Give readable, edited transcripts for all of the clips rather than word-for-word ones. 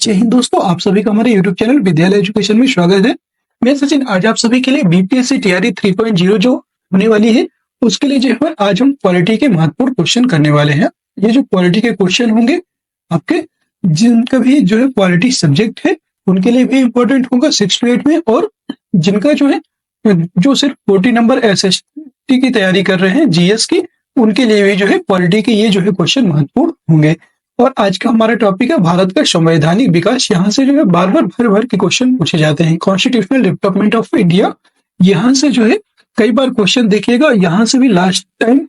जय हिंद दोस्तों, आप सभी का हमारे YouTube चैनल विद्यालय एजुकेशन में स्वागत है। मैं सचिन आज आप सभी के लिए बीपीएससी तैयारी 3.0 जो होने वाली है उसके लिए जो है आज हम पॉलिटी के महत्वपूर्ण क्वेश्चन करने वाले हैं। ये जो पॉलिटी के क्वेश्चन होंगे आपके जिनका भी जो है पॉलिटी सब्जेक्ट है उनके लिए भी इम्पोर्टेंट होगा 6 to 8 में, और जिनका जो है जो सिर्फ 40 नंबर एसएसटी की तैयारी कर रहे हैं जीएस की, उनके लिए भी जो है पॉलिटी के ये जो है क्वेश्चन महत्वपूर्ण होंगे। और आज का हमारा टॉपिक है भारत का संवैधानिक विकास। यहाँ से जो है बार बार भर भर के क्वेश्चन पूछे जाते हैं। कॉन्स्टिट्यूशनल डेवलपमेंट ऑफ इंडिया, यहाँ से जो है कई बार क्वेश्चन देखिएगा, यहाँ से भी लास्ट टाइम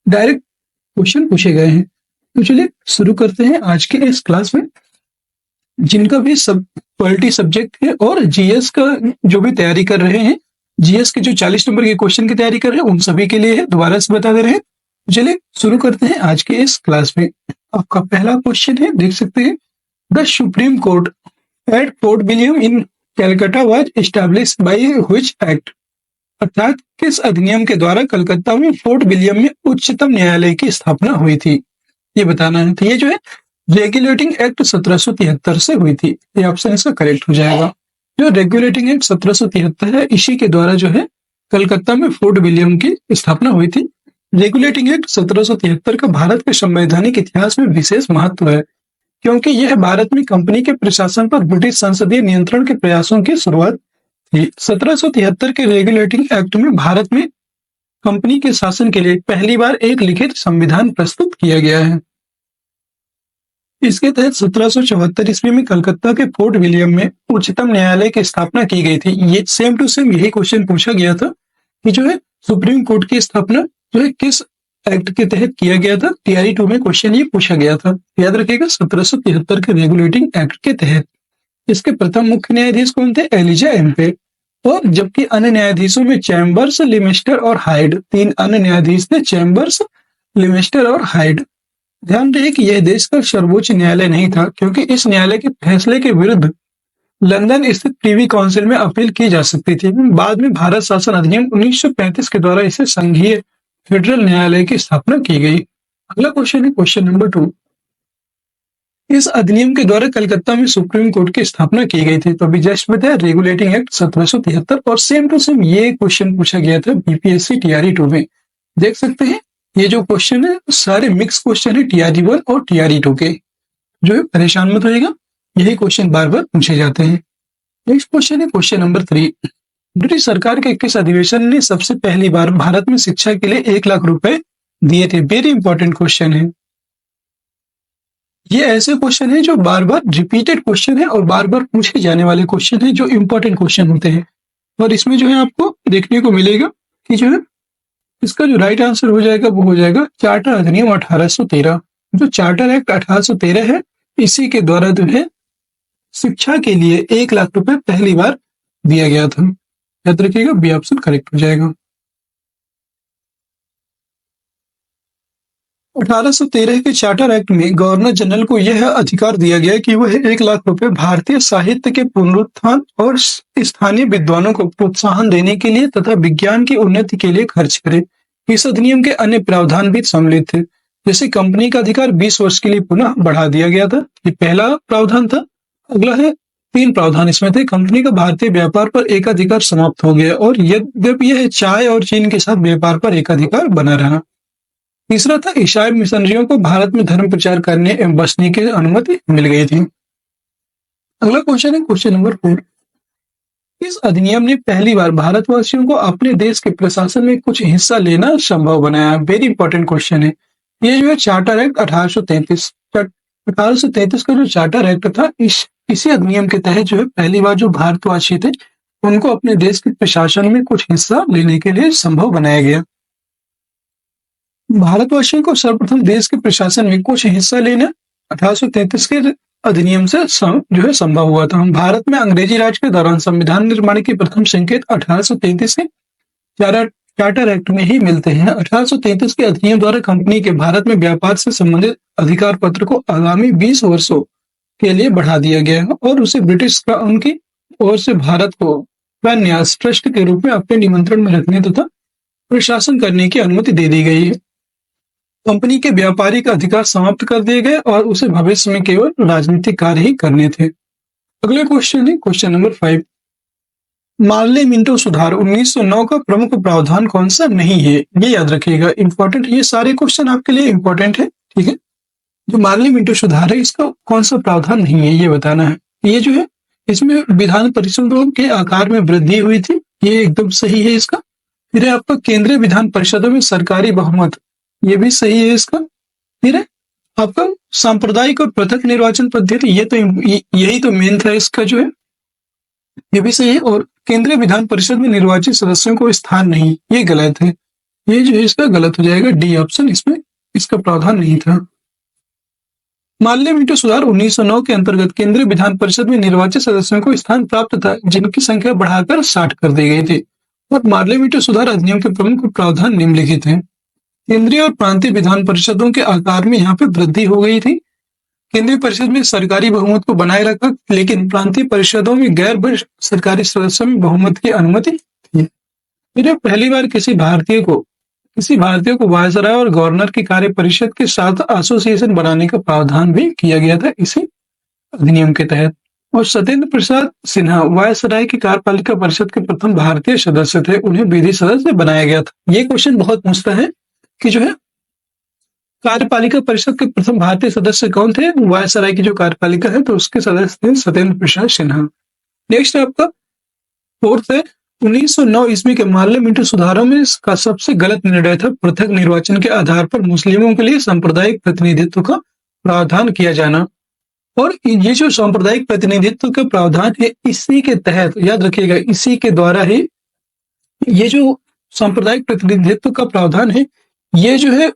डायरेक्ट क्वेश्चन पूछे गए हैं। तो चलिए शुरू करते हैं आज के इस क्लास में। जिनका भी सब पॉलिटी सब्जेक्ट है और जीएस का जो भी तैयारी कर रहे हैं, जीएस के जो 40 नंबर के क्वेश्चन की तैयारी कर रहे हैं उन सभी के लिए है, दोबारा से बता दे रहे हैं। चलिए शुरू करते हैं आज के इस क्लास में। आपका पहला क्वेश्चन है, देख सकते हैं, the supreme court at fort William in Calcutta was established by which act, अर्थात किस अधिनियम के द्वारा कलकत्ता में फोर्ट विलियम में उच्चतम न्यायालय की स्थापना हुई थी, ये बताना है। तो ये जो है रेगुलेटिंग एक्ट 1773 से हुई थी, ये ऑप्शन इसका करेक्ट हो जाएगा। जो रेगुलेटिंग एक्ट 1773 है, इसी के द्वारा जो है कलकत्ता में फोर्ट विलियम की स्थापना हुई थी। रेगुलेटिंग एक्ट 1773 का भारत के संवैधानिक इतिहास में विशेष महत्व है, क्योंकि यह भारत में कंपनी के प्रशासन पर ब्रिटिश संसदीय नियंत्रण के प्रयासों की शुरुआत थी। 1773 के रेगुलेटिंग एक्ट में भारत में कंपनी के शासन के लिए पहली बार एक लिखित संविधान प्रस्तुत किया गया है। इसके तहत 1774 ईस्वी में कलकत्ता के फोर्ट विलियम में उच्चतम न्यायालय की स्थापना की गई थी। ये सेम टू सेम यही क्वेश्चन पूछा गया था कि जो है सुप्रीम कोर्ट की स्थापना जो है किस एक्ट के तहत किया गया था। टीआरई 2 में क्वेश्चन ये पूछा गया था, याद रखिएगा, 1773 के रेगुलेटिंग एक्ट के तहत। इसके प्रथम मुख्य न्यायाधीश कौन थे? एलिजा एम्पे। और जबकि अन्य न्यायाधीशों में चैम्बर्स, लिमेस्टर और हाइड, 3 अन्य न्यायाधीश थे, चैम्बर्स, लिमेस्टर और हाइड। ध्यान रहे कि यह देश का सर्वोच्च न्यायालय नहीं था, क्योंकि इस न्यायालय के फैसले के विरुद्ध लंदन स्थित प्रीवी काउंसिल में अपील की जा सकती थी। बाद में भारत शासन अधिनियम 1935 के द्वारा इसे संघीय फेडरल न्यायालय की स्थापना की गई। अगला क्वेश्चन है क्वेश्चन नंबर 2। इस अधिनियम के द्वारा कलकत्ता में सुप्रीम कोर्ट की स्थापना की गई थी। तो अभी जस्ट बताया रेगुलेटिंग एक्ट 1773, और सेम टू सेम ये क्वेश्चन पूछा गया था बीपीएससी टीआरई 2 में। देख सकते हैं ये जो क्वेश्चन है सारे मिक्स क्वेश्चन है टीआरई 1 और टीआरई 2 के। जो है परेशान मत होइएगा, यही क्वेश्चन बार बार पूछे जाते हैं। नेक्स्ट क्वेश्चन है क्वेश्चन नंबर 3। ब्रिटिश सरकार के किस अधिवेशन ने सबसे पहली बार भारत में शिक्षा के लिए 1 लाख रुपए दिए थे? वेरी इंपॉर्टेंट क्वेश्चन है। ये ऐसे क्वेश्चन है जो बार बार रिपीटेड क्वेश्चन है और बार बार पूछे जाने वाले क्वेश्चन है जो इंपॉर्टेंट क्वेश्चन होते हैं। और इसमें जो है आपको देखने को मिलेगा कि जो है इसका जो राइट आंसर हो जाएगा वो हो जाएगा चार्टर अधिनियम 1813। जो चार्टर एक्ट 1813 है, इसी के द्वारा जो है शिक्षा के लिए 1 लाख रुपए पहली बार दिया गया था। याद रखिएगा, बी ऑप्शन करेक्ट हो जाएगा। 1813 के चार्टर एक्ट में गवर्नर जनरल को यह अधिकार दिया गया कि वह 1 लाख रुपए भारतीय साहित्य के पुनरुत्थान और स्थानीय विद्वानों को प्रोत्साहन देने के लिए तथा विज्ञान की उन्नति के लिए खर्च करे। इस अधिनियम के अन्य प्रावधान भी सम्मिलित थे, जैसे कंपनी का अधिकार 20 वर्ष के लिए पुनः बढ़ा दिया गया था। ये पहला प्रावधान था। अगला है 3 प्रावधान इसमें थे। कंपनी का भारतीय व्यापार पर एकाधिकार समाप्त हो गया, और यद्यपि यह चाय और चीन के साथ व्यापार पर एकाधिकार बना रहा। तीसरा था ईसाई मिशनरियों को भारत में धर्म प्रचार करने एवं बसने की अनुमति मिल गई थी। अगला क्वेश्चन है क्वेश्चन नंबर 4। इस अधिनियम ने पहली बार भारतवासियों को अपने देश के प्रशासन में कुछ हिस्सा लेना संभव बनाया। वेरी इंपॉर्टेंट क्वेश्चन है। ये जो है चार्टर एक्ट 1833 का जो चार्टर एक्ट था, इसी अधिनियम के तहत जो है पहली बार जो भारतवासी थे उनको अपने देश के प्रशासन में कुछ हिस्सा लेने के लिए संभव बनाया गया। भारतवासियों को सर्वप्रथम देश के प्रशासन में कुछ हिस्सा लेना 1833 के अधिनियम से जो है संभव हुआ था। भारत में अंग्रेजी राज के दौरान संविधान निर्माण के प्रथम संकेत 1833 के चार्टर एक्ट में ही मिलते हैं। 1833 के अधिनियम द्वारा कंपनी के भारत में व्यापार से संबंधित अधिकार पत्र को आगामी 20 वर्षों के लिए बढ़ा दिया गया है, और उसे ब्रिटिश क्राउन की ओर से भारत को न्यास ट्रस्ट के रूप में अपने नियंत्रण में रखने तथा प्रशासन करने की अनुमति दे दी गई है। कंपनी के व्यापारिक अधिकार समाप्त कर दिए गए और उसे भविष्य में केवल राजनीतिक कार्य ही करने थे। अगले क्वेश्चन है क्वेश्चन नंबर 5। मार्ले मिंटो सुधार 1909 का प्रमुख प्रावधान कौन सा नहीं है? ये याद रखिएगा, इंपॉर्टेंट, ये सारे क्वेश्चन आपके लिए इंपॉर्टेंट है, ठीक है। जो मार्ले मिंटो सुधार है इसका कौन सा प्रावधान नहीं है ये बताना है। ये जो है इसमें विधान परिषदों के आकार में वृद्धि हुई थी, ये एकदम सही है इसका। फिर है आपका केंद्रीय विधान परिषदों में सरकारी बहुमत, ये भी सही है इसका। फिर है आपका सांप्रदायिक और पृथक निर्वाचन पद्धति, ये तो यही तो मेन था इसका जो है, ये भी सही है। और केंद्रीय विधान परिषद में निर्वाचित सदस्यों को स्थान नहीं, ये गलत है, ये जो है इसका गलत हो जाएगा, डी ऑप्शन, इसमें इसका प्रावधान नहीं था। माल्य मिंटो सुधार 1909 के अंतर्गत केंद्रीय विधान परिषद में निर्वाचित सदस्यों को स्थान प्राप्त था, जिनकी संख्या बढ़ाकर 60 कर दी गई थी। और मार्ले मिंटो सुधार अधिनियम के प्रमुख प्रावधान निम्नलिखित हैं। केंद्रीय और प्रांतीय विधान परिषदों के आकार में यहाँ पे वृद्धि हो गई थी। केंद्रीय परिषद में सरकारी बहुमत को बनाए रखा, लेकिन प्रांतीय परिषदों में गैर सरकारी सदस्यों में बहुमत की अनुमति थी। फिर पहली बार किसी भारतीय को वायसराय और गवर्नर की कार्य परिषद के साथ एसोसिएशन बनाने का प्रावधान भी किया गया था इसी अधिनियम के तहत। और सत्येंद्र प्रसाद सिन्हा वायसराय की कार्यपालिका परिषद के प्रथम भारतीय सदस्य थे, उन्हें विधि सदस्य बनाया गया था। ये क्वेश्चन बहुत पूछता है कि जो है कार्यपालिका परिषद के प्रथम भारतीय सदस्य कौन थे? वायसराय की जो कार्यपालिका है तो उसके सदस्य थे सत्येंद्र प्रसाद सिन्हा। नेक्स्ट आपका फोर्थ है 1909 ईस्वी के मार्ले मिंटो सुधारों में इसका सबसे गलत निर्णय था पृथक निर्वाचन के आधार पर मुस्लिमों के लिए सांप्रदायिक प्रतिनिधित्व का प्रावधान किया जाना। और ये जो सांप्रदायिक प्रतिनिधित्व का प्रावधान है, इसी के तहत याद रखिएगा, इसी के द्वारा ही ये जो सांप्रदायिक प्रतिनिधित्व का प्रावधान है, ये जो है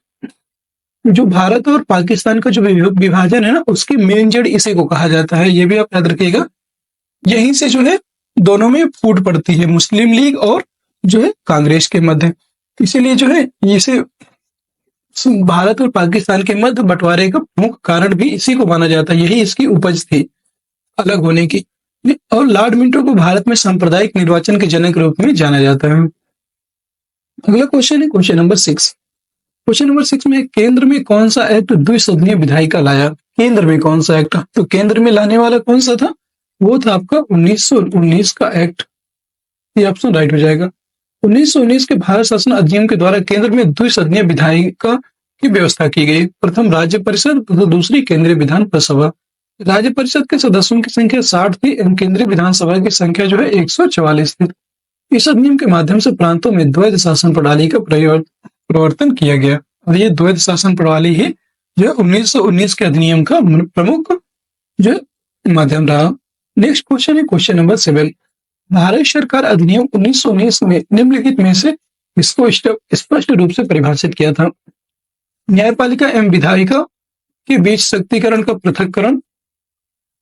जो भारत और पाकिस्तान का जो विभाजन है ना, उसकी मेन जड़ इसी को कहा जाता है, ये भी आप याद रखिएगा। यहीं से जो है दोनों में फूट पड़ती है, मुस्लिम लीग और जो है कांग्रेस के मध्य। इसीलिए जो है इसे भारत और पाकिस्तान के मध्य बंटवारे का मुख्य कारण भी इसी को माना जाता है, यही इसकी उपज थी अलग होने की। और लॉर्ड मिंटो को भारत में सांप्रदायिक निर्वाचन के जनक रूप में जाना जाता है। अगला क्वेश्चन है क्वेश्चन नंबर 6। क्वेश्चन नंबर 6 में केंद्र में कौन सा एक्ट द्विसदनीय विधायिका लाया? केंद्र में कौन सा एक्ट? तो केंद्र में लाने वाला कौन सा था? वो था आपका 1919 का एक्ट, ये ऑप्शन राइट हो जाएगा। 1919 के भारत शासन अधिनियम के द्वारा केंद्र में द्विसदनीय विधायिका की व्यवस्था की गई। प्रथम राज्य परिषद तो दूसरी केंद्रीय विधानसभा। राज्य परिषद के सदस्यों की संख्या 60 थी एवं केंद्रीय विधानसभा की संख्या जो है 144 थी। इस अधिनियम के माध्यम से प्रांतों में द्वैध शासन प्रणाली का प्रवर्तन किया गया और ये द्वैध शासन प्रणाली ही जो 1919 के अधिनियम का प्रमुख जो माध्यम रहा। नेक्स्ट क्वेश्चन है क्वेश्चन नंबर 7। भारत सरकार अधिनियम 1919 में निम्नलिखित में से इसको स्पष्ट रूप से परिभाषित किया था। न्यायपालिका एवं विधायिका के बीच शक्तिकरण का पृथककरण,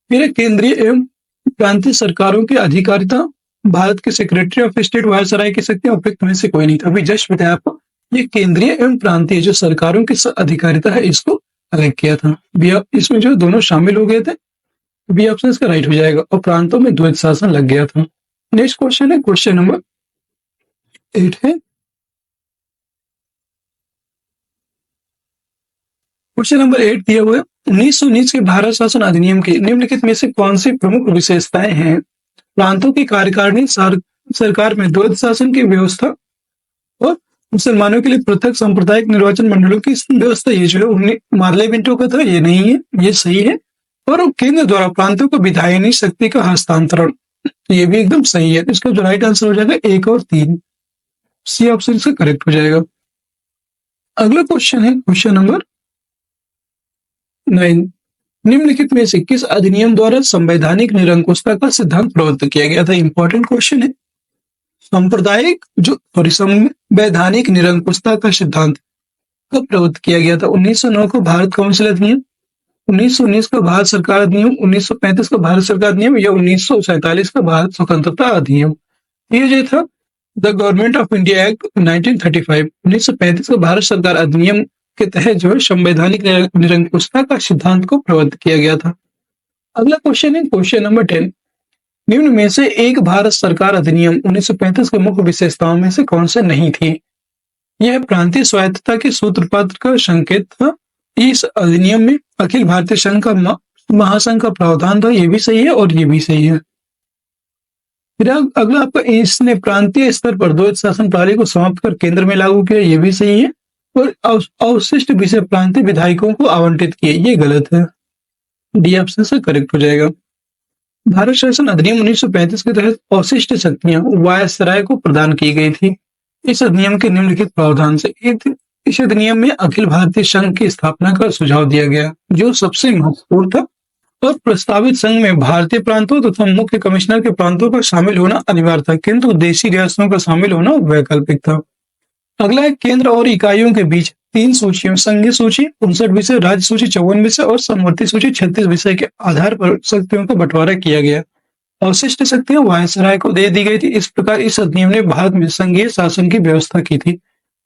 फिर केंद्रीय एवं प्रांतीय सरकारों की अधिकारिता, भारत के सेक्रेटरी ऑफ स्टेट वायसराय की शक्ति, उपयुक्त में से कोई नहीं था। अभी जस्ट बताया आपको, ये केंद्रीय एवं प्रांतीय जो सरकारों की अधिकारिता है इसको अलग किया था। इसमें जो दोनों शामिल हो गए थे, बी ऑप्शन इसका राइट हो जाएगा और प्रांतों में द्वैध शासन लग गया था। नेक्स्ट क्वेश्चन है क्वेश्चन नंबर 8 है। क्वेश्चन नंबर 8 दिया हुआ है 1919 के भारत शासन अधिनियम के निम्नलिखित में से कौन सी प्रमुख विशेषताएं हैं? प्रांतों की कार्यकारिणी सरकार में द्वैध शासन की व्यवस्था और मुसलमानों के लिए पृथक सांप्रदायिक निर्वाचन मंडलों की व्यवस्था, ये जो है मार्ले मिंटो का था, ये नहीं है, ये सही है। और केंद्र द्वारा प्रांतों को विधायनी शक्ति का हस्तांतरण, ये भी एकदम सही है। इसका जो राइट आंसर हो जाएगा 1 और 3, सी ऑप्शन से करेक्ट हो जाएगा। अगला क्वेश्चन है क्वेश्चन नंबर 9। निम्नलिखित में से किस अधिनियम द्वारा संवैधानिक निरंकुशता का सिद्धांत प्रवृत्त किया गया था? इंपॉर्टेंट क्वेश्चन है। संवैधानिक निरंकुशता का सिद्धांत कब प्रवृत्त किया गया था? 1909 को भारत काउंसिल अधिनियम, 1919 का भारत सरकार अधिनियम, 1935 का भारत सरकार अधिनियम या 1947 का भारत स्वतंत्रता अधिनियम। ये जो था the government of India act 1935, 1935 का भारत सरकार अधिनियम के तहत जो है संवैधानिक निरंकुशता का सिद्धांत को प्रवृत्त किया गया था। अगला क्वेश्चन है क्वेश्चन नंबर 10। निम्न में से एक भारत सरकार अधिनियम 1935 के मुख्य विशेषताओं में से कौन से नहीं थी? यह प्रांतीय स्वायत्तता के सूत्रपात का संकेत था। इस अधिनियम में अखिल भारतीय संघ का महासंघ का प्रावधान था, ये भी सही है और ये भी सही है। फिर अगला आपका, इसने प्रांतीय स्तर पर द्वैत शासन प्रणाली को समाप्त कर केंद्र में लागू किया, ये भी सही है। और अवशिष्ट विषय प्रांतीय विधायकों को आवंटित किए, ये गलत है। डी ऑप्शन से करेक्ट हो जाएगा। भारत शासन अधिनियम 1935 के तहत अवशिष्ट शक्तियां वायसराय को प्रदान की गई थी। इस अधिनियम के निम्नलिखित प्रावधान से इस अधिनियम में अखिल भारतीय संघ की स्थापना का सुझाव दिया गया, जो सबसे महत्वपूर्ण था। और प्रस्तावित संघ में भारतीय प्रांतों तथा मुख्य कमिश्नर के प्रांतों का शामिल होना अनिवार्य था, किंतु देशी रियासतों का शामिल होना वैकल्पिक था। अगला है, केंद्र और इकाइयों के बीच 3 सूचियों, संघीय सूची 59 विषय, राज्य सूची 54 विषय और समवर्ती सूची 36 विषय के आधार पर शक्तियों का बंटवारा किया गया। अवशिष्ट शक्तियां वायसराय को दे दी गई थी। इस प्रकार इस अधिनियम ने भारत में संघीय शासन की व्यवस्था की थी।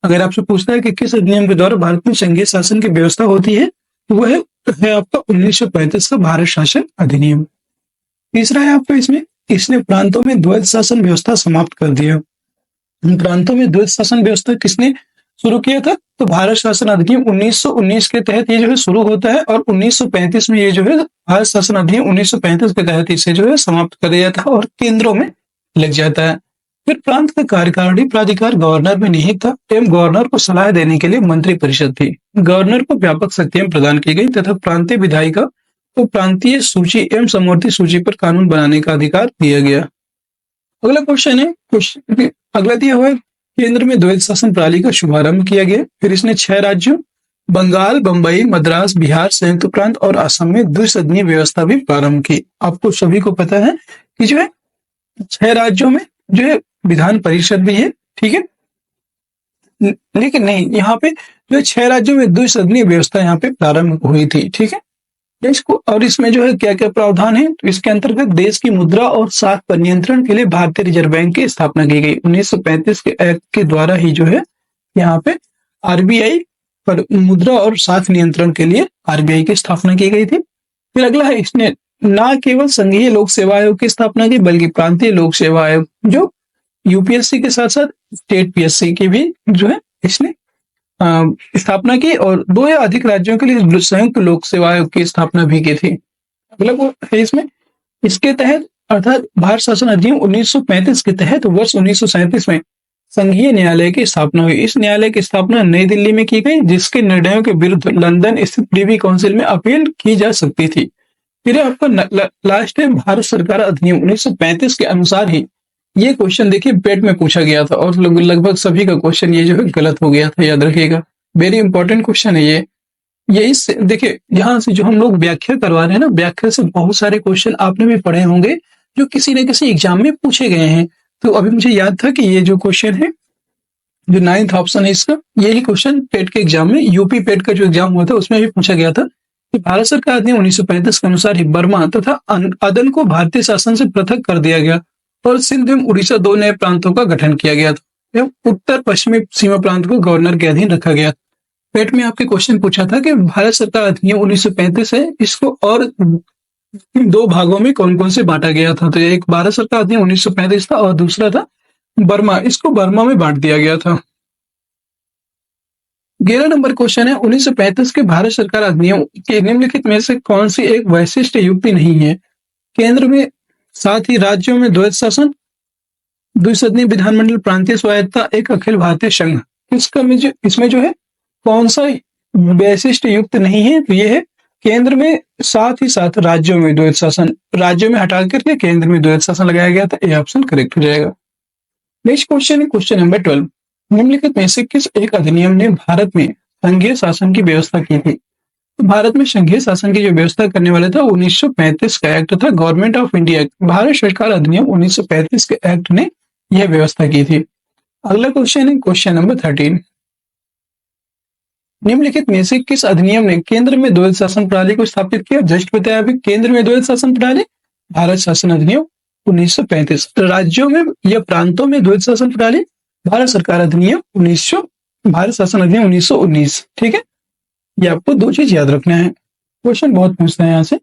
अगर आपसे पूछता है कि किस अधिनियम के द्वारा भारत में संघीय शासन की व्यवस्था होती है, तो वह है आपका 1935 का भारत शासन अधिनियम। तीसरा है आपका, इसने प्रांतों में द्वैत शासन व्यवस्था समाप्त कर दिया। प्रांतों में द्वैत शासन व्यवस्था किसने शुरू किया था? तो भारत शासन अधिनियम 1919 के तहत ये जो है शुरू होता है, और 1935 में ये जो है भारत शासन अधिनियम 1935 के तहत इसे जो है समाप्त कर दिया था और केंद्रों में लग जाता है। फिर प्रांत का कार्यकारिणी प्राधिकार गवर्नर में निहित था एवं गवर्नर को सलाह देने के लिए मंत्री परिषद थी। गवर्नर को व्यापक शक्तियां प्रदान की गई तथा प्रांतीय विधायिका को प्रांतीय सूची एवं समवर्ती सूची पर कानून बनाने का अधिकार दिया गया। अगला क्वेश्चन है, अगला दिया हुआ है, केंद्र में द्वैत शासन प्रणाली का शुभारंभ किया गया। फिर इसने 6 राज्यों बंगाल, बंबई, मद्रास, बिहार, संयुक्त प्रांत और असम में द्विसदनीय व्यवस्था भी प्रारंभ की। आपको सभी को पता है कि जो है 6 राज्यों में जो है विधान परिषद भी है, ठीक है, लेकिन नहीं, यहाँ पे जो 6 राज्यों में द्विसदनीय व्यवस्था यहाँ पे प्रारंभ हुई थी, ठीक है। इसको और इसमें जो है क्या क्या प्रावधान है, तो इसके अंतर्गत देश की मुद्रा और साख पर नियंत्रण के लिए भारतीय रिजर्व बैंक की स्थापना की गई। 1935 के एक्ट के द्वारा ही जो है यहाँ पे आरबीआई पर मुद्रा और साख नियंत्रण के लिए आरबीआई की स्थापना की गई थी। फिर अगला है, इसने न केवल संघीय लोक सेवा आयोग की स्थापना की, बल्कि प्रांतीय लोक सेवा आयोग जो यूपीएससी के साथ साथ स्टेट पीएससी की भी जो है इसने स्थापना की, और 2 या अधिक राज्यों के लिए संयुक्त लोक सेवा आयोग की स्थापना भी की थी। अगला है इसमें, इसके तहत अर्थात भारत शासन अधिनियम 1935 के तहत वर्ष 1937 में संघीय न्यायालय की स्थापना हुई। इस न्यायालय की स्थापना नई दिल्ली में की गई, जिसके निर्णयों के विरुद्ध लंदन स्थित प्रीवी काउंसिल में अपील की जा सकती थी। फिर आपका लास्ट है, भारत सरकार अधिनियम 1935 के अनुसार ही ये क्वेश्चन देखिए पेट में पूछा गया था और लगभग सभी का क्वेश्चन ये जो है गलत हो गया था, याद रखिएगा। वेरी इंपॉर्टेंट क्वेश्चन है ये इस देखिए यहाँ से जो हम लोग व्याख्या करवा रहे हैं ना, व्याख्या से बहुत सारे क्वेश्चन आपने भी पढ़े होंगे जो किसी न किसी एग्जाम में पूछे गए हैं। तो अभी मुझे याद था कि ये जो क्वेश्चन है, जो 9th ऑप्शन है इसका, यही क्वेश्चन पेट के एग्जाम में, यूपी पेट का जो एग्जाम हुआ था उसमें भी पूछा गया था कि भारत सरकार ने 1935 के अनुसार ही बर्मा तथा अदन को भारतीय शासन से पृथक कर दिया गया और सिंध एवं उड़ीसा 2 नए प्रांतों का गठन किया गया था एवं उत्तर पश्चिमी सीमा प्रांत को गवर्नर के अधीन रखा गया। पेट में आपके क्वेश्चन पूछा था कि भारत सरकार अधिनियम 1935 है, इसको और 2 भागों में कौन कौन से बांटा गया था। तो एक भारत सरकार अधिनियम 1935 था और दूसरा था बर्मा, इसको बर्मा में बांट दिया गया था। 11 नंबर क्वेश्चन है, 1935 के भारत सरकार अधिनियम के निम्नलिखित में से कौन सी एक वैशिष्ट युक्ति नहीं है? केंद्र में साथ ही राज्यों में द्वैत शासन, द्विसदनीय विधानमंडल, प्रांतीय स्वायत्तता, एक अखिल भारतीय संघ। इसमें जो है कौन सा वैशिष्ट युक्त नहीं है? तो ये है केंद्र में साथ ही साथ राज्यों में द्वैत शासन, राज्यों में हटा करके केंद्र में द्वैत शासन लगाया गया था। ये ऑप्शन करेक्ट हो जाएगा। नेक्स्ट क्वेश्चन है क्वेश्चन नंबर 12, निम्नलिखित में से किस एक अधिनियम ने भारत में संघीय शासन की व्यवस्था की थी? तो भारत में संघीय शासन की जो व्यवस्था करने वाला था 1935 का एक्ट था, government of India act, Bharat सरकार अधिनियम 1935 के एक्ट ने यह व्यवस्था की थी। अगला क्वेश्चन है क्वेश्चन नंबर 13, निम्नलिखित में से किस अधिनियम ने केंद्र में द्वैत शासन प्रणाली को स्थापित किया? जस्ट बताया अभी, केंद्र में द्वैत शासन प्रणाली भारत शासन अधिनियम 1935, राज्यों में या प्रांतों में द्वैत शासन प्रणाली भारत सरकार अधिनियम भारत शासन अधिनियम 1919। ठीक है, ये आपको 2 चीज याद रखना है। क्वेश्चन बहुत पूछते हैं यहाँ से।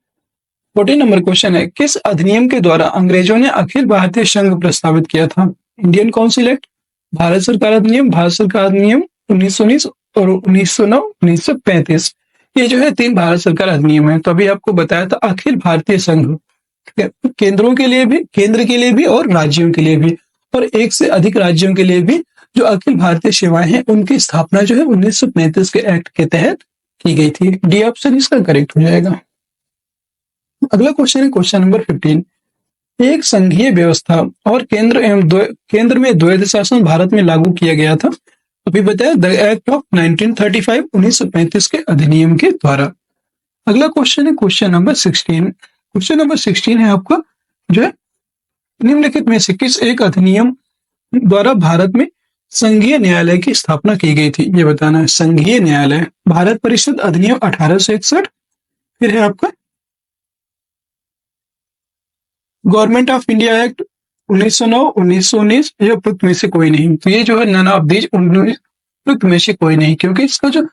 14 नंबर क्वेश्चन है, किस अधिनियम के द्वारा अंग्रेजों ने अखिल भारतीय संघ प्रस्तावित किया था? इंडियन काउंसिल एक्ट, भारत सरकार अधिनियम, भारत सरकार अधिनियम, 1919 और 1909, 1935। ये जो है 3 भारत सरकार अधिनियम है। तो अभी आपको बताया था अखिल भारतीय संघ, केंद्रों के लिए भी, केंद्र के लिए भी और राज्यों के लिए भी, और एक से अधिक राज्यों के लिए भी जो अखिल भारतीय सेवाएं हैं उनकी स्थापना जो है 1935 के एक्ट के तहत की गई थी। डी ऑप्शन इसका करेक्ट हो जाएगा। अगला क्वेश्चन है क्वेश्चन नंबर 15। एक संघीय व्यवस्था और केंद्र में द्वैध शासन भारत में लागू किया गया था। अभी बताया द एक्ट ऑफ 1935, 1935 के अधिनियम के द्वारा। अगला क्वेश्चन है क्वेश्चन नंबर 16। क्वेश्चन नंबर 16 है आपका जो है निम्नलिखित में से किस एक अधिनियम द्वारा भारत में संघीय न्यायालय की स्थापना की गई थी, ये बताना है। संघीय न्यायालय, भारत परिषद अधिनियम 1861, फिर है आपका गवर्नमेंट ऑफ इंडिया एक्ट 1909, 1919, या उपयुक्त में से कोई नहीं। तो ये जो है नन ऑफ दीज, उपयुक्त में से कोई नहीं, क्योंकि इसका जो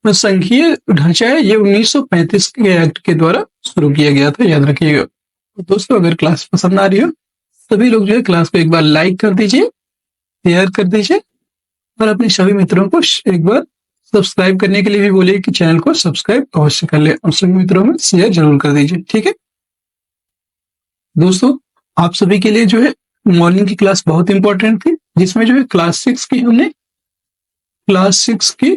संघीय ढांचा है ये 1935 के एक्ट के द्वारा शुरू किया गया था, याद रखिएगा। तो दोस्तों अगर क्लास पसंद आ रही हो सभी लोग जो है क्लास को एक बार लाइक कर दीजिए, शेयर कर दीजिए, और अपने सभी मित्रों को एक बार सब्सक्राइब करने के लिए भी बोलिए कि चैनल को सब्सक्राइब अवश्य कर ले, और सभी मित्रों में शेयर जरूर कर दीजिए, ठीक है दोस्तों। आप सभी के लिए जो है मॉर्निंग की क्लास बहुत इंपॉर्टेंट थी, जिसमें जो है क्लास 6 की हमने क्लास 6 की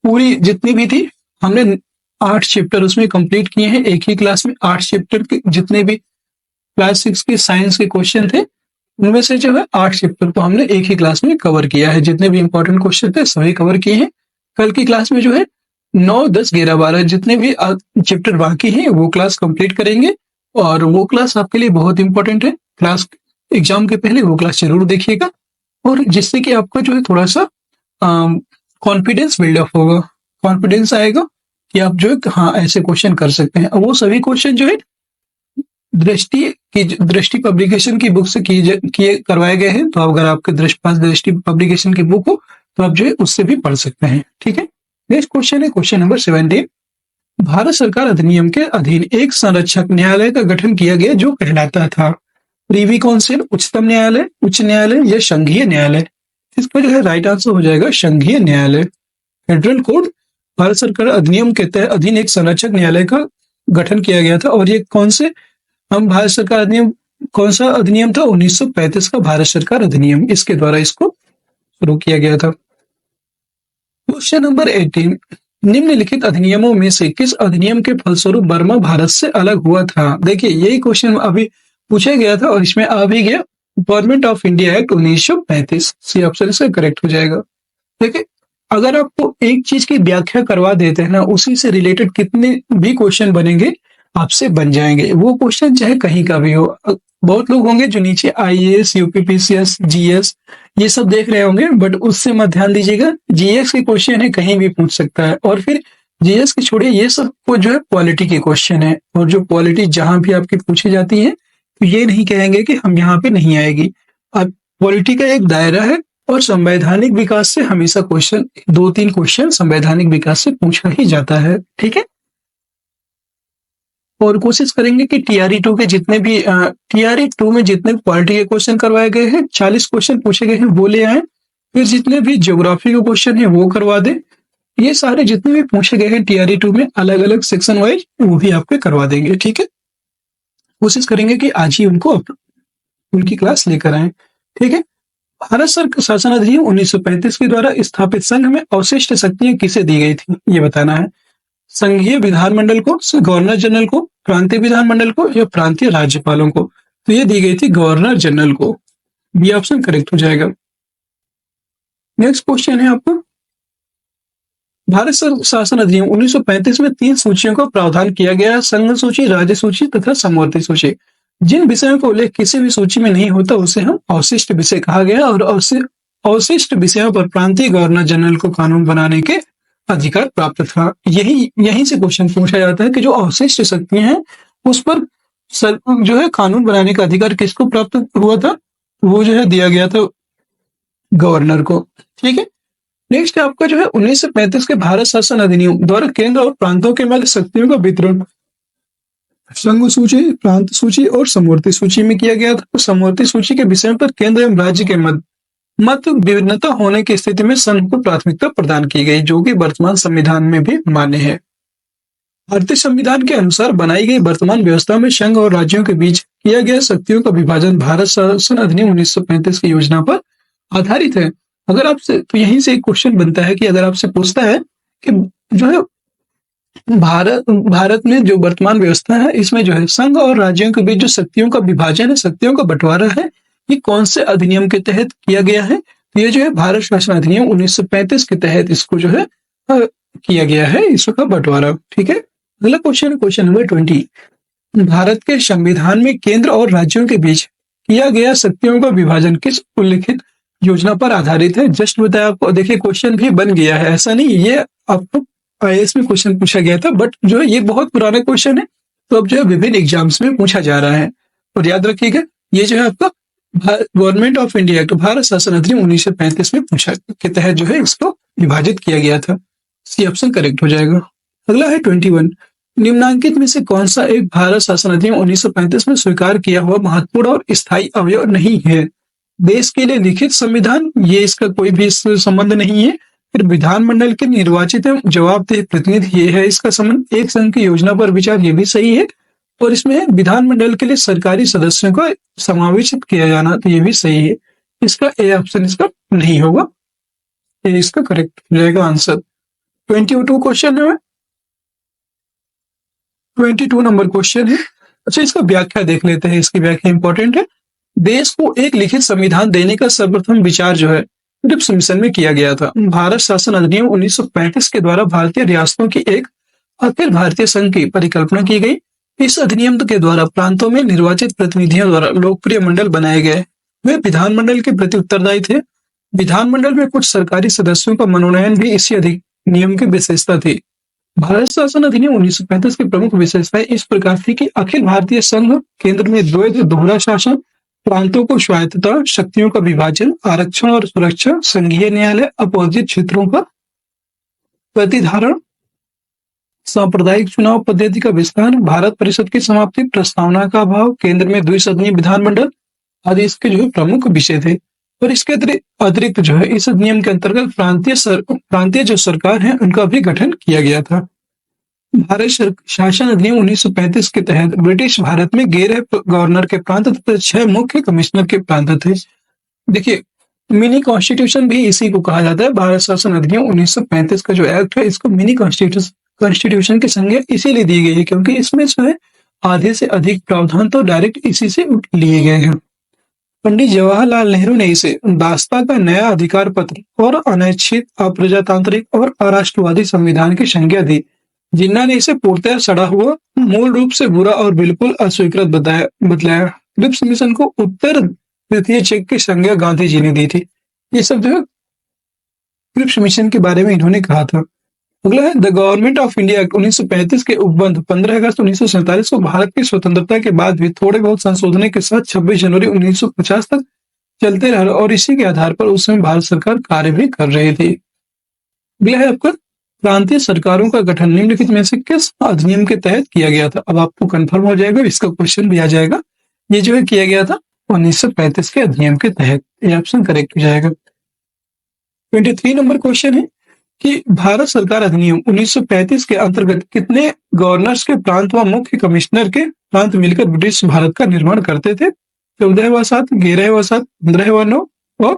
पूरी जितनी भी थी हमने 8 चैप्टर उसमें कंप्लीट किए हैं एक ही क्लास में। 8 चैप्टर के जितने भी क्लास 6 के साइंस के क्वेश्चन थे उनमें से जो है 8 चैप्टर को हमने एक ही क्लास में कवर किया है। जितने भी इंपॉर्टेंट क्वेश्चन थे सभी कवर किए हैं। कल की क्लास में जो है 9, 10, 11, 12 जितने भी चैप्टर बाकी हैं वो क्लास कंप्लीट करेंगे, और वो क्लास आपके लिए बहुत इंपॉर्टेंट है। क्लास एग्जाम के पहले वो क्लास जरूर देखिएगा, और जिससे कि आपका जो है थोड़ा सा कॉन्फिडेंस बिल्डअप होगा, कॉन्फिडेंस आएगा कि आप जो है हाँ ऐसे क्वेश्चन कर सकते हैं। वो सभी क्वेश्चन जो है दृष्टि पब्लिकेशन की बुक से किए करवाए गए हैं। तो अगर आपके पास दृष्टि पब्लिकेशन की बुक हो तो आप जो है उससे भी पढ़ सकते हैं, ठीक है। नेक्स्ट क्वेश्चन है क्वेश्चन नंबर 17। भारत सरकार अधिनियम के अधीन एक संरक्षक न्यायालय का गठन किया गया जो कहलाता था प्रीवी काउंसिल, उच्चतम न्यायालय, उच्च न्यायालय या संघीय न्यायालय। इसका जो है राइट आंसर हो जाएगा संघीय न्यायालय। फेडरल कोड भारत सरकार अधिनियम के तहत अधीन एक संरक्षक न्यायालय का गठन किया गया था, और ये कौन से भारत सरकार अधिनियम, कौन सा अधिनियम था? 1935 का भारत सरकार अधिनियम, इसके द्वारा इसको शुरू किया गया था। Question number 18। निम्नलिखित अधिनियमों में से किस अधिनियम के फलस्वरूप बर्मा भारत से अलग हुआ था? देखिए यही क्वेश्चन अभी पूछा गया था और इसमें आ भी गया। Government of India act 1935, C option से करेक्ट हो जाएगा। देखिए अगर आपको एक चीज की व्याख्या करवा देते हैं ना, उसी से रिलेटेड कितने भी क्वेश्चन बनेंगे आपसे बन जाएंगे, वो क्वेश्चन चाहे कहीं का भी हो। बहुत लोग होंगे जो नीचे आईएएस, यूपीपीसीएस, जीएस ये सब देख रहे होंगे, बट उससे मत ध्यान दीजिएगा। जीएस के क्वेश्चन है कहीं भी पूछ सकता है, और फिर जीएस के छोड़िए ये सब को जो है पॉलिटी के क्वेश्चन है, और जो पॉलिटी जहां भी आपकी पूछी जाती है तो ये नहीं कहेंगे कि हम यहाँ पे नहीं आएगी। अब पॉलिटी का एक दायरा है, और संवैधानिक विकास से हमेशा क्वेश्चन 2-3 क्वेश्चन संवैधानिक विकास से पूछा ही जाता है, ठीक है। और कोशिश करेंगे कि टीआरई 2 के जितने भी टीआरई 2 में जितने भी पॉलिटी के क्वेश्चन करवाए गए हैं, 40 क्वेश्चन पूछे गए हैं वो ले आए। फिर जितने भी ज्योग्राफी के क्वेश्चन है वो करवा दे। ये सारे जितने भी पूछे गए हैं टीआरई 2 में अलग अलग सेक्शन वाइज वो भी आपके करवा देंगे, ठीक है। कोशिश करेंगे कि आज ही उनकी क्लास लेकर आए, ठीक है। भारत शासन अधिनियम 1935 के द्वारा स्थापित संघ में अवशिष्ट शक्तियां किसे दी गई थी, ये बताना है। संघीय विधानमंडल को, गवर्नर जनरल को, प्रांतीय विधानमंडल को या प्रांतीय राज्यपालों को? तो ये दी गई थी गवर्नर जनरल को। बी ऑप्शन करेक्ट हो जाएगा। नेक्स्ट क्वेश्चन है आपका, भारत शासन अधिनियम 1935 में 3 सूचियों का प्रावधान किया गया: संघ सूची, राज्य सूची तथा समवर्ती सूची। जिन विषयों का उल्लेख किसी भी सूची में नहीं होता उसे हम अवशिष्ट विषय कहा गया, और अवशिष्ट विषयों पर प्रांतीय गवर्नर जनरल को कानून बनाने के अधिकार प्राप्त था। यहीं से क्वेश्चन पूछा जाता है कि जो अवशिष्ट शक्तियां हैं उस पर जो है कानून बनाने का अधिकार किसको प्राप्त हुआ था? वो जो है दिया गया था गवर्नर को, ठीक है। नेक्स्ट है आपका जो है 1935 के भारत शासन अधिनियम द्वारा केंद्र और प्रांतों के मध्य शक्तियों का वितरण संघ सूची, प्रांत सूची और समवर्ती सूची में किया गया था। समवर्ती सूची के विषय पर केंद्र एवं राज्य के मध्य मत भिन्नता होने की स्थिति में संघ को प्राथमिकता प्रदान की गई, जो कि वर्तमान संविधान में भी मान्य है। भारतीय संविधान के अनुसार बनाई गई वर्तमान व्यवस्था में संघ और राज्यों के बीच किया गया शक्तियों का विभाजन भारत शासन अधिनियम 1935 की योजना पर आधारित है। अगर आपसे तो यहीं से एक क्वेश्चन बनता है कि अगर आपसे पूछता है कि जो है भारत में जो वर्तमान व्यवस्था है, इसमें जो है संघ और राज्यों के बीच जो शक्तियों का विभाजन है, शक्तियों का बंटवारा है, ये कौन से अधिनियम के तहत किया गया है? तो ये जो है भारत शासन अधिनियम 1935 के तहत इसको जो है किया गया है, इसका बंटवारा। ठीक है, अगला क्वेश्चन, क्वेश्चन नंबर 20। भारत के संविधान में केंद्र और राज्यों के बीच किया गया शक्तियों का विभाजन किस उल्लिखित योजना पर आधारित है? जस्ट बताया आपको। देखिए क्वेश्चन भी बन गया है, ऐसा नहीं ये आपको आईएएस में क्वेश्चन पूछा गया था, बट जो है ये बहुत पुराना क्वेश्चन है, तो अब जो है विभिन्न एग्जाम्स में पूछा जा रहा है। और याद रखिएगा ये जो है आपका government of India act, Bharat शासन अधिनियम 1935 में पूछा के तहत जो है इसको विभाजित किया गया था। सी ऑप्शन करेक्ट हो जाएगा। अगला है 21। निम्नांकित में से कौन सा एक भारत शासन अधिनियम 1935 में स्वीकार किया हुआ महत्वपूर्ण और स्थायी अवयव नहीं है? देश के लिए लिखित संविधान, ये इसका कोई भी संबंध नहीं है। फिर विधानमंडल के निर्वाचित एवं जवाबदेह प्रतिनिधि, ये है इसका संबंध। एक संघ की योजना पर विचार, ये भी सही है। और इसमें विधानमंडल के लिए सरकारी सदस्यों का समावेशित किया जाना, तो ये भी सही है। इसका ए ऑप्शन इसका नहीं होगा, ये इसका करेक्ट हो जाएगा आंसर। 22 क्वेश्चन है, 22 नंबर क्वेश्चन है। अच्छा, इसका व्याख्या देख लेते हैं, इसकी व्याख्या इंपॉर्टेंट है। देश को एक लिखित संविधान देने का सर्वप्रथम विचार जो है क्रिप्स मिशन में किया गया था। भारत शासन अधिनियम 1935 के द्वारा भारतीय रियासतों की एक अखिल भारतीय संघ की परिकल्पना की गई। इस अधिनियम के द्वारा प्रांतों में निर्वाचित प्रतिनिधियों द्वारा लोकप्रिय मंडल बनाए गए। वे विधानमंडल के प्रति उत्तरदायी थे। विधानमंडल में कुछ सरकारी सदस्यों का मनोनयन भी इसी अधिनियम की विशेषता थी। भारत शासन अधिनियम 1935 की प्रमुख विशेषताएं इस प्रकार थी कि अखिल भारतीय संघ, केंद्र में द्वैध दोहरा शासन, प्रांतों को स्वायत्तता, शक्तियों का विभाजन, आरक्षण और सुरक्षा, संघीय न्यायालय, अपोजित क्षेत्रों का प्रतिधारण, सांप्रदायिक चुनाव पद्धति का विस्तार, भारत परिषद की समाप्ति, प्रस्तावना का अभाव, केंद्र में द्विसदनीय विधानमंडल आदि इसके जो है प्रमुख विषय थे। और इसके अतिरिक्त जो है इस अधिनियम के अंतर्गत प्रांतीय जो सरकार है उनका भी गठन किया गया था। भारत शासन अधिनियम 1935 के तहत ब्रिटिश भारत में 11 गवर्नर के प्रांत तथा 6 मुख्य कमिश्नर के प्रांत थे। देखिए मिनी कॉन्स्टिट्यूशन भी इसी को कहा जाता है। भारत शासन अधिनियम 1935 का जो एक्ट है, इसको मिनी कॉन्स्टिट्यूशन की संज्ञा इसीलिए दी गई है क्योंकि इसमें जो है आधे से अधिक प्रावधान तो डायरेक्ट इसी से लिए गए हैं। पंडित जवाहरलाल नेहरू ने इसे दास्ता का नया अधिकार पत्र और अनैच्छिक, अप्रजातांत्रिक और अराष्ट्रवादी संविधान की संज्ञा दी। जिन्ना ने इसे पूर्णतः सड़ा हुआ, मूल रूप से बुरा और बिल्कुल अस्वीकृत बतलाया। क्रिप्स मिशन को उत्तर तृतीय चेक की संज्ञा गांधी जी ने दी थी। ये सब जो है क्रिप्स मिशन के बारे में इन्होंने कहा था। अगला है the government of India act 1935 के उपबंध 15 अगस्त 1947 को भारत की स्वतंत्रता के बाद भी थोड़े बहुत संशोधनों के साथ 26 जनवरी 1950 तक चलते रहे और इसी के आधार पर उस समय भारत सरकार कार्य भी कर रही थी। अगला है आपका प्रांतीय सरकारों का गठन निम्नलिखित में से किस अधिनियम के तहत किया गया था? अब आपको कंफर्म हो जाएगा, इसका क्वेश्चन भी आ जाएगा। ये जो है किया गया था 1935 के अधिनियम के तहत। ये ऑप्शन करेक्ट हो जाएगा। 23 नंबर क्वेश्चन है कि भारत सरकार अधिनियम 1935 के अंतर्गत कितने गवर्नर्स के प्रांत व मुख्य कमिश्नर के प्रांत मिलकर ब्रिटिश भारत का निर्माण करते थे? 14 व 7, 11 व 7, 15 व 9 और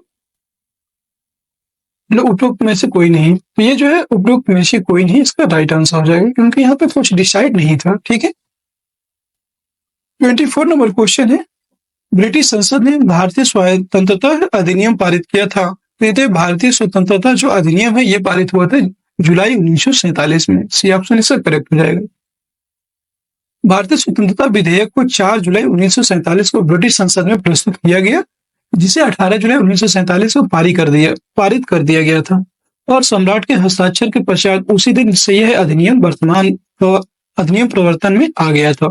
उपरोक्त में से कोई नहीं। तो ये जो है उपरोक्त में से कोई नहीं इसका राइट आंसर हो जाएगा क्योंकि यहाँ पे कुछ डिसाइड नहीं था। ठीक है। 24 नंबर क्वेश्चन है, ब्रिटिश संसद ने भारतीय स्वतंत्रता अधिनियम पारित किया था। तो भारतीय स्वतंत्रता जो अधिनियम है ये पारित हुआ था जुलाई 1947 में। सी ऑप्शन इसका करेक्ट हो जाएगा। भारतीय स्वतंत्रता विधेयक को 4 जुलाई 1947 को ब्रिटिश संसद में प्रस्तुत किया गया, जिसे 18 जुलाई 1947 को पारित कर दिया गया था और सम्राट के हस्ताक्षर के पश्चात उसी दिन से यह अधिनियम अधिनियम प्रवर्तन में आ गया था।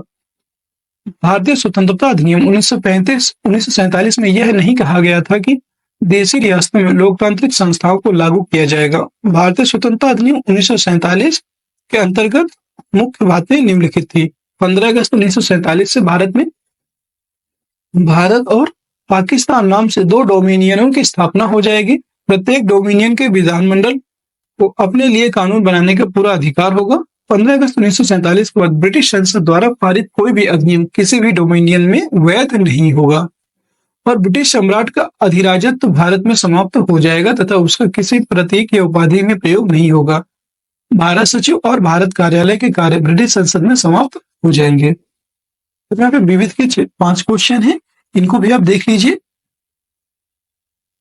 भारतीय स्वतंत्रता अधिनियम 1947 में यह नहीं कहा गया था कि देशी रियासतों में लोकतांत्रिक संस्थाओं को लागू किया जाएगा। भारतीय स्वतंत्रता अधिनियम 1947 के अंतर्गत मुख्य बातें निम्नलिखित थी। 15 अगस्त 1947 से भारत और पाकिस्तान नाम से 2 डोमिनियनों की स्थापना हो जाएगी। प्रत्येक डोमिनियन के विधानमंडल को अपने लिए कानून बनाने का पूरा अधिकार होगा। 15 अगस्त 1947 के बाद ब्रिटिश संसद द्वारा पारित कोई भी अधिनियम किसी भी डोमिनियन में वैध नहीं होगा और ब्रिटिश सम्राट का अधिराजत्व भारत में समाप्त हो जाएगा तथा उसका किसी प्रतीक या उपाधि में प्रयोग नहीं होगा। भारत सचिव और भारत कार्यालय के कार्य ब्रिटिश संसद में समाप्त हो जाएंगे। तो यहाँ पे विविध के 5 क्वेश्चन हैं, इनको भी आप देख लीजिए।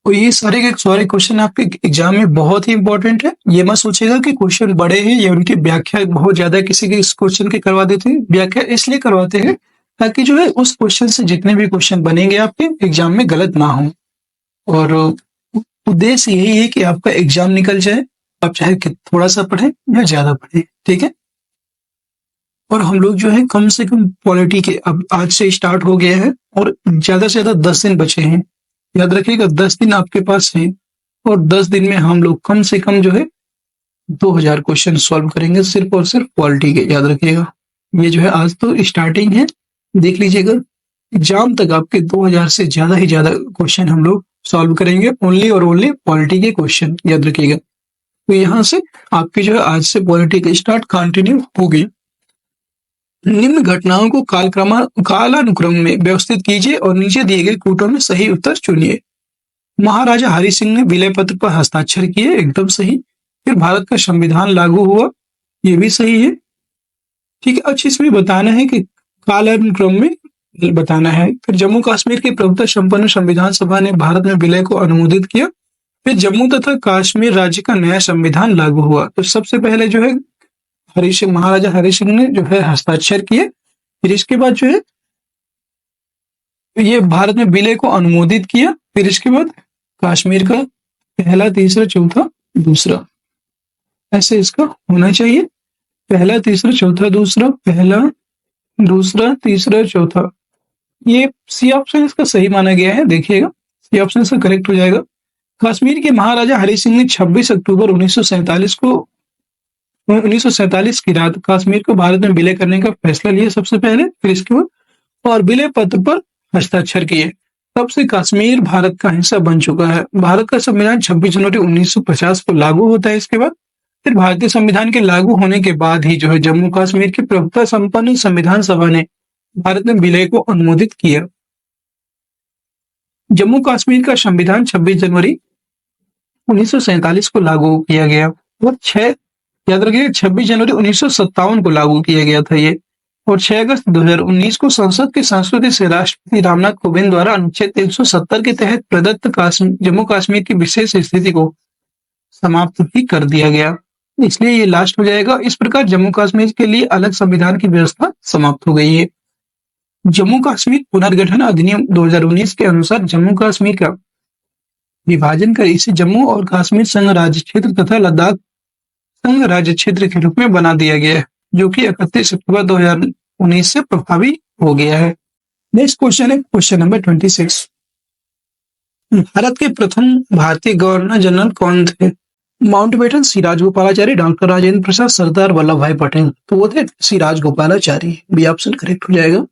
और ये सारे के सारे क्वेश्चन आपके एग्जाम में बहुत ही इंपॉर्टेंट है। ये मत सोचेगा कि क्वेश्चन बड़े हैं या उनकी व्याख्या बहुत ज्यादा किसी के इस क्वेश्चन की करवा देते हैं। व्याख्या इसलिए करवाते हैं ताकि जो है उस क्वेश्चन से जितने भी क्वेश्चन बनेंगे आपके एग्जाम में गलत ना हो। और उद्देश्य यही है कि आपका एग्जाम निकल जाए, आप चाहे थोड़ा सा पढ़े या ज्यादा पढ़े, ठीक है। और हम लोग जो है कम से कम पॉलिटी के अब आज से स्टार्ट हो गया है और ज्यादा से ज्यादा 10 दिन बचे हैं। याद रखिएगा 10 दिन आपके पास है और 10 दिन में हम लोग कम से कम जो है 2000 क्वेश्चन सॉल्व करेंगे, सिर्फ और सिर्फ पॉलिटी के। याद रखिएगा ये जो है आज तो स्टार्टिंग है, देख लीजिएगा एग्जाम तक आपके 2000 से ज्यादा ही ज्यादा क्वेश्चन हम लोग सॉल्व करेंगे, ओनली और ओनली पॉलिटी के क्वेश्चन। याद रखिएगा तो यहाँ से आपकी जो है आज से पॉलिटी का स्टार्ट कंटिन्यू होगी। निम्न घटनाओं को कालानुक्रम में व्यवस्थित कीजिए और नीचे दिए गए कूटों में सही उत्तर चुनिए। महाराजा हरि सिंह ने विलय पत्र पर हस्ताक्षर किए, एकदम सही। फिर भारत का संविधान लागू हुआ, ये भी सही है, ठीक है। अच्छा, इसमें बताना है कि कालानुक्रम में बताना है। फिर जम्मू कश्मीर की प्रभुत्व संपन्न संविधान सभा ने भारत में विलय को अनुमोदित किया। फिर जम्मू तथा कश्मीर राज्य का नया संविधान लागू हुआ। तो सबसे पहले जो है महाराजा हरि सिंह ने जो है हस्ताक्षर किए। फिर इसके बाद जो है ये भारत में विलय को अनुमोदित किया। फिर इसके बाद कश्मीर का पहला, तीसरा, चौथा, दूसरा, ऐसे इसका होना चाहिए। पहला, तीसरा, चौथा, दूसरा, पहला, दूसरा, तीसरा, चौथा। ये सी ऑप्शन इसका सही माना गया है, देखिएगा सी ऑप्शन इसका करेक्ट हो जाएगा। कश्मीर के महाराजा हरि सिंह ने 26 अक्टूबर 1947 की रात कश्मीर को भारत में विलय करने का फैसला लिया सबसे पहले। फिर इसके बाद और विलय पत्र पर हस्ताक्षर किए। तब से कश्मीर भारत का हिस्सा बन चुका है। भारत का संविधान 26 जनवरी 1950 को लागू होता है। इसके बाद फिर भारतीय संविधान के लागू होने के बाद ही जो है जम्मू कश्मीर की प्रभुत्व संपन्न संविधान सभा ने भारत में विलय को अनुमोदित किया। जम्मू कश्मीर का संविधान 26 जनवरी 1947 को लागू किया गया और याद रखिए 26 जनवरी 1957 को लागू किया गया था ये। और 6 अगस्त 2019 को संसद की संस्तुति से राष्ट्रपति रामनाथ कोविंद द्वारा अनुच्छेद 370 के तहत प्रदत्त जम्मू कश्मीर की विशेष स्थिति को समाप्त भी कर दिया गया, इसलिए ये लास्ट हो जाएगा। इस प्रकार जम्मू कश्मीर के लिए अलग संविधान की व्यवस्था समाप्त हो गई है। जम्मू कश्मीर पुनर्गठन अधिनियम 2019 के अनुसार जम्मू कश्मीर का विभाजन कर इसे जम्मू और कश्मीर संघ राज्य क्षेत्र तथा लद्दाख संघ राज्य क्षेत्र के रूप में बना दिया गया है, जो कि 31 अक्टूबर 2019 से प्रभावी हो गया है। नेक्स्ट क्वेश्चन है क्वेश्चन नंबर 26। भारत के प्रथम भारतीय गवर्नर जनरल कौन थे? Mountbatten, Shri Rajagopalachari, doctor Rajendra Prasad, Sardar Vallabh Bhai Patel. तो वो थे Shri Rajagopalachari, B option correct हो जाएगा।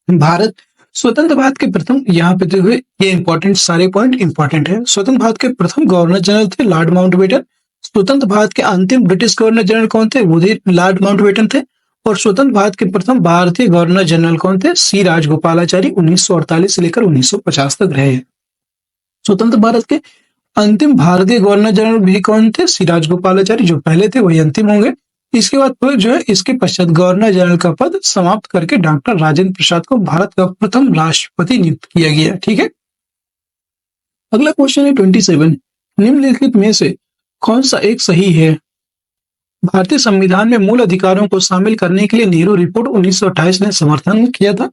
भारत स्वतंत्र भारत के प्रथम, यहाँ पे जो है ये इंपॉर्टेंट सारे पॉइंट इंपॉर्टेंट है। स्वतंत्र भारत के प्रथम गवर्नर जनरल थे लॉर्ड माउंटबेटन। स्वतंत्र भारत के अंतिम ब्रिटिश गवर्नर जनरल कौन थे? वो भी लॉर्ड माउंटबेटन थे। और स्वतंत्र भारत के प्रथम भारतीय गवर्नर जनरल कौन थे? श्री राजगोपालाचारी, 1948 से लेकर 1950 तक रहे। स्वतंत्र भारत के अंतिम भारतीय गवर्नर जनरल भी कौन थे? श्री राजगोपालाचारी, जो पहले थे वही अंतिम होंगे। इसके बाद फिर जो है इसके पश्चात गवर्नर जनरल का पद समाप्त करके डॉक्टर राजेंद्र प्रसाद को भारत का प्रथम राष्ट्रपति नियुक्त किया गया। ठीक है, अगला क्वेश्चन है 27। निम्नलिखित में से कौन सा एक सही है? भारतीय संविधान में मूल अधिकारों को शामिल करने के लिए नेहरू रिपोर्ट 1928 ने समर्थन किया था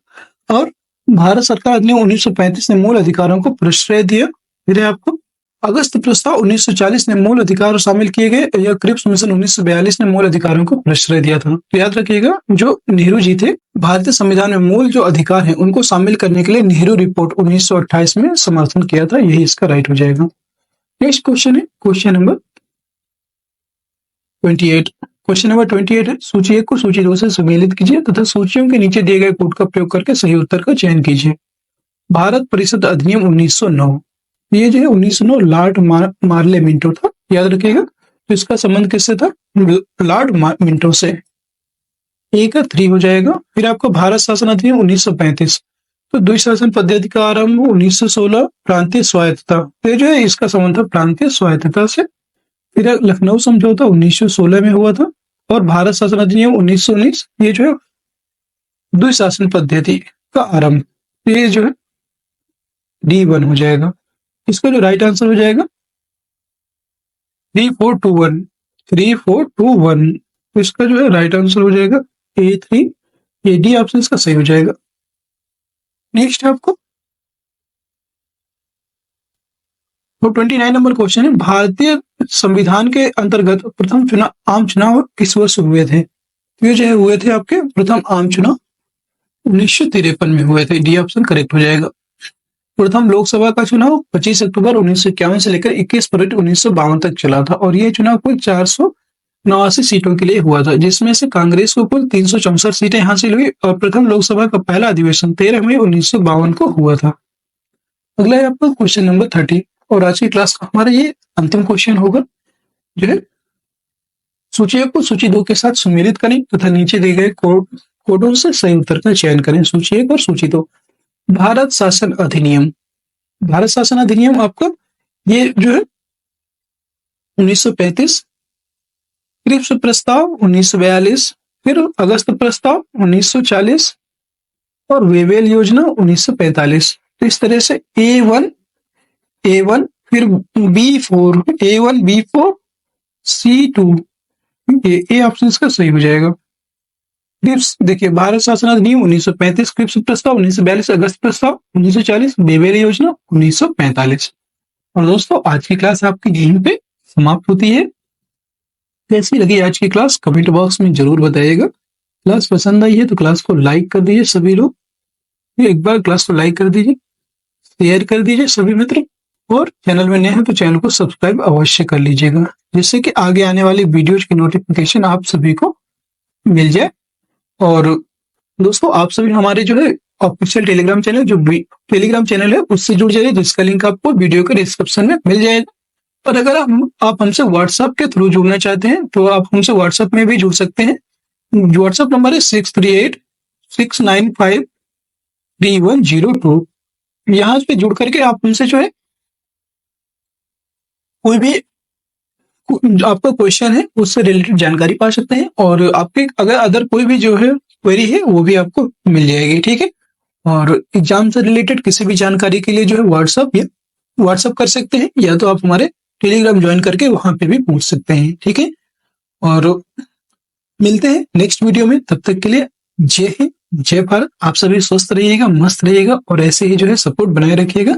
और भारत सरकार ने 1935 ने मूल अधिकारों को प्रश्रय दिया। फिर आपको अगस्त प्रस्ताव 1940 ने मूल अधिकार शामिल किए गए या क्रिप्स मिशन 1942 ने मूल अधिकारों को प्रश्रय दिया था। तो याद रखिएगा जो नेहरू जी थे भारतीय संविधान में मूल जो अधिकार हैं उनको शामिल करने के लिए नेहरू रिपोर्ट 1928 में समर्थन किया था, यही इसका राइट हो जाएगा। नेक्स्ट क्वेश्चन है क्वेश्चन नंबर 28। क्वेश्चन नंबर 28 है सूची 1 को सूची 2 से सम्मिलित कीजिए तथा सूचियों के नीचे दिए गए कोड का प्रयोग करके सही उत्तर का चयन कीजिए। भारत परिषद अधिनियम 1909, ये जो है 1909 लॉर्ड मार्ले मिंटो था, याद रखिएगा। तो इसका संबंध किससे था? लॉर्ड मिंटो से। ए का 3 हो जाएगा। फिर आपको भारत शासन अधिनियम 1935, तो द्विशासन पद्धति का आरंभ 1916, प्रांतीय स्वायत्तता, तो ये जो है इसका संबंध था प्रांतीय स्वायत्तता से। फिर लखनऊ समझौता 1916 में हुआ था, और भारत शासन अधिनियम 1919, ये जो है द्विशासन पद्धति का आरंभ, ये जो है D1 हो जाएगा। इसका जो राइट आंसर हो जाएगा 3421, 3421, तो इसका जो है राइट आंसर हो जाएगा A3, ये डी ऑप्शन इसका सही हो जाएगा। नेक्स्ट है आपको तो 29 नंबर क्वेश्चन है, भारतीय संविधान के अंतर्गत प्रथम आम चुनाव किस वर्ष हुए थे? तो ये जो है हुए थे आपके प्रथम आम चुनाव 1953 में हुए थे, डी ऑप्शन करेक्ट हो जाएगा। प्रथम लोकसभा का चुनाव 25 अक्टूबर 1951 से लेकर 21 फरवरी 1952 तक चला था, और यह चुनाव कुल 489 सीटों के लिए हुआ था, जिसमें से कांग्रेस को कुल 364 सीटें हासिल हुई, और प्रथम लोकसभा का पहला अधिवेशन 13 मई 1952 को हुआ था। अगला है आपका क्वेश्चन नंबर 30, और आज की क्लास का हमारा ये अंतिम क्वेश्चन होगा, जो है सूची 1 को सूची 2 के साथ सम्मिलित करें तथा नीचे दिए गए कोडों से सही उत्तर का चयन करें। सूची 1 और सूची 2। भारत शासन अधिनियम, भारत शासन अधिनियम आपका ये जो है 1935, क्रिप्स प्रस्ताव 1942, फिर अगस्त प्रस्ताव 1940, और वेवेल योजना 1945। तो इस तरह से A1 फिर B4, A1 B4 C2, A option इसका सही हो जाएगा। क्रिप्स देखिए, भारत शासन अधिनियम 1935, क्रिप्स प्रस्ताव 1942, अगस्त प्रस्ताव 1940, वेवेल योजना 1945। और दोस्तों आज की क्लास आपकी यहीं पे समाप्त होती है। कैसी लगी आज की क्लास कमेंट बॉक्स में जरूर बताइएगा। क्लास पसंद आई है तो क्लास को लाइक कर दीजिए सभी लोग, एक बार क्लास को लाइक कर दीजिए, शेयर कर दीजिए सभी मित्र, और चैनल में नए हैं तो चैनल को सब्सक्राइब अवश्य कर लीजिएगा, जिससे कि आगे आने वाली वीडियोज की नोटिफिकेशन आप सभी को मिल जाए। और दोस्तों आप सभी हमारे जो है ऑफिशियल टेलीग्राम चैनल, जो टेलीग्राम चैनल है उससे जुड़ जाइए, जिसका लिंक आपको वीडियो के डिस्क्रिप्शन में मिल जाएगा। और अगर आप हमसे व्हाट्सएप के थ्रू जुड़ना चाहते हैं तो आप हमसे व्हाट्सएप में भी जुड़ सकते हैं। व्हाट्सएप नंबर है 6386993102। यहाँ पे जुड़ करके आप हमसे जो है कोई भी आपका क्वेश्चन है उससे रिलेटेड जानकारी पा सकते हैं, और आपके अगर अदर कोई भी जो है क्वेरी है वो भी आपको मिल जाएगी, ठीक है। और एग्जाम से रिलेटेड किसी भी जानकारी के लिए जो है व्हाट्सएप कर सकते हैं, या तो आप हमारे टेलीग्राम ज्वाइन करके वहां पे भी पूछ सकते हैं, ठीक है। और मिलते हैं नेक्स्ट वीडियो में, तब तक के लिए जय हिंद, जय भारत। आप सभी स्वस्थ रहिएगा, मस्त रहिएगा, और ऐसे ही जो है सपोर्ट बनाए रखिएगा।